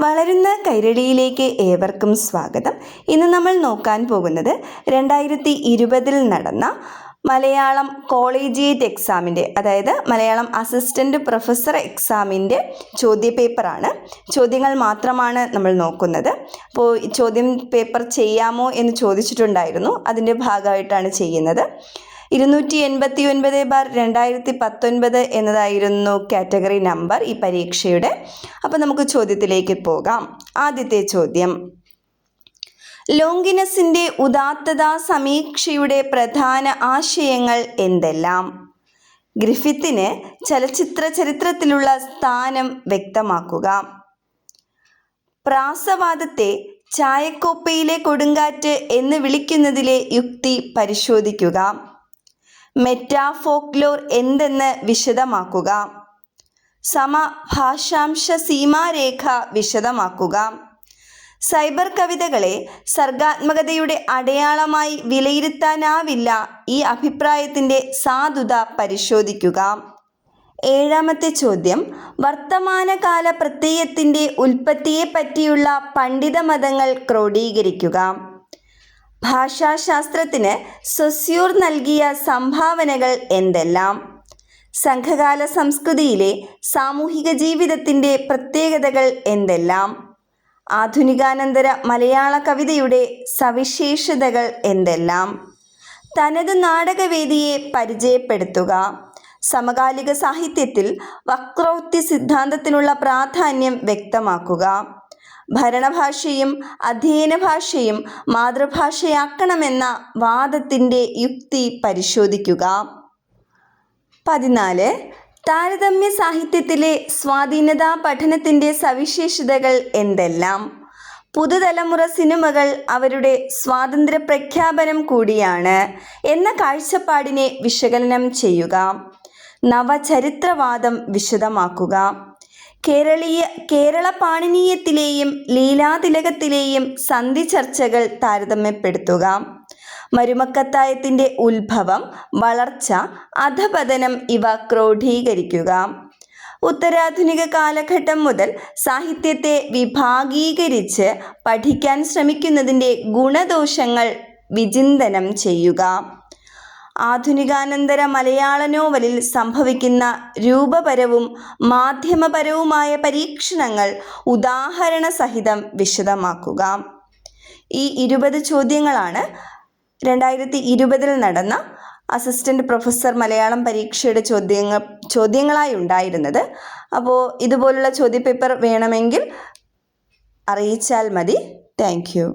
വളരുന്ന കൈരളിയിലേക്ക് ഏവർക്കും സ്വാഗതം. ഇന്ന് നമ്മൾ നോക്കാൻ പോകുന്നത് 2020 നടന്ന മലയാളം കോളേജിയേറ്റ് എക്സാമിൻ്റെ, അതായത് മലയാളം അസിസ്റ്റൻ്റ് പ്രൊഫസർ എക്സാമിൻ്റെ ചോദ്യപേപ്പറാണ്. ചോദ്യങ്ങൾ മാത്രമാണ് നമ്മൾ നോക്കുന്നത്. അപ്പോൾ ചോദ്യം പേപ്പർ ചെയ്യാമോ എന്ന് ചോദിച്ചിട്ടുണ്ടായിരുന്നു. അതിൻ്റെ ഭാഗമായിട്ടാണ് ചെയ്യുന്നത്. 289/2019 എന്നതായിരുന്നു കാറ്റഗറി നമ്പർ ഈ പരീക്ഷയുടെ. അപ്പോൾ നമുക്ക് ചോദ്യത്തിലേക്ക് പോകാം. ആദ്യത്തെ ചോദ്യം: ലോങ്കിനസിൻ്റെ ഉദാത്തതാ സമീക്ഷയുടെ പ്രധാന ആശയങ്ങൾ എന്തെല്ലാം? ഗ്രിഫിത്തിന് ചലച്ചിത്ര ചരിത്രത്തിലുള്ള സ്ഥാനം വ്യക്തമാക്കുക. പ്രാസവാദത്തെ ചായക്കോപ്പയിലെ കൊടുങ്കാറ്റ് എന്ന് വിളിക്കുന്നതിലെ യുക്തി പരിശോധിക്കുക. മെറ്റാഫോക്ലോർ എന്തെന്ന് വിശദമാക്കുക. സമഭാഷാംശ സീമാരേഖ വിശദമാക്കുക. സൈബർ കവിതകളെ സർഗാത്മകതയുടെ അടയാളമായി വിലയിരുത്താനാവില്ല. ഈ അഭിപ്രായത്തിൻ്റെ സാധുത പരിശോധിക്കുക. ഏഴാമത്തെ ചോദ്യം: വർത്തമാനകാല പ്രത്യയത്തിൻ്റെ ഉൽപ്പത്തിയെപ്പറ്റിയുള്ള പണ്ഡിതമതങ്ങൾ ക്രോഡീകരിക്കുക. ഭാഷാശാസ്ത്രത്തിന് സൊസ്യൂർ നൽകിയ സംഭാവനകൾ എന്തെല്ലാം? സംഘകാല സംസ്കൃതിയിലെ സാമൂഹിക ജീവിതത്തിൻ്റെ പ്രത്യേകതകൾ എന്തെല്ലാം? ആധുനികാനന്തര മലയാള കവിതയുടെ സവിശേഷതകൾ എന്തെല്ലാം? തനത് നാടകവേദിയെ പരിചയപ്പെടുത്തുക. സമകാലിക സാഹിത്യത്തിൽ വക്രോക്തി സിദ്ധാന്തത്തിനുള്ള പ്രാധാന്യം വ്യക്തമാക്കുക. ഭരണഭാഷയും അധ്യയന ഭാഷയും മാതൃഭാഷയാക്കണമെന്ന വാദത്തിൻ്റെ യുക്തി പരിശോധിക്കുക. 14. താരതമ്യ സാഹിത്യത്തിലെ സ്വാധീനതാ പഠനത്തിൻ്റെ സവിശേഷതകൾ എന്തെല്ലാം? പുതുതലമുറ സിനിമകൾ അവരുടെ സ്വാതന്ത്ര്യ പ്രഖ്യാപനം കൂടിയാണ് എന്ന കാഴ്ചപ്പാടിനെ വിശകലനം ചെയ്യുക. നവചരിത്രവാദം വിശദമാക്കുക. കേരള പാണിനീയത്തിലെയും ലീലാതിലകത്തിലെയും സന്ധി ചർച്ചകൾ താരതമ്യപ്പെടുത്തുക. മരുമക്കത്തായത്തിൻ്റെ ഉത്ഭവം, വളർച്ച, അധപതനം ഇവ ക്രോഡീകരിക്കുക. ഉത്തരാധുനിക കാലഘട്ടം മുതൽ സാഹിത്യത്തെ വിഭാഗീകരിച്ച് പഠിക്കാൻ ശ്രമിക്കുന്നതിൻ്റെ ഗുണദോഷങ്ങൾ വിചിന്തനം ചെയ്യുക. ആധുനികാനന്തര മലയാള നോവലിൽ സംഭവിക്കുന്ന രൂപപരവും മാധ്യമപരവുമായ പരീക്ഷണങ്ങൾ ഉദാഹരണ സഹിതം വിശദമാക്കുക. ഈ 20 ചോദ്യങ്ങളാണ് 2020 നടന്ന അസിസ്റ്റൻ്റ് പ്രൊഫസർ മലയാളം പരീക്ഷയുടെ ചോദ്യങ്ങളായി ഉണ്ടായിരുന്നത്. അപ്പോൾ ഇതുപോലുള്ള ചോദ്യപേപ്പർ വേണമെങ്കിൽ അറിയിച്ചാൽ മതി. Thank you.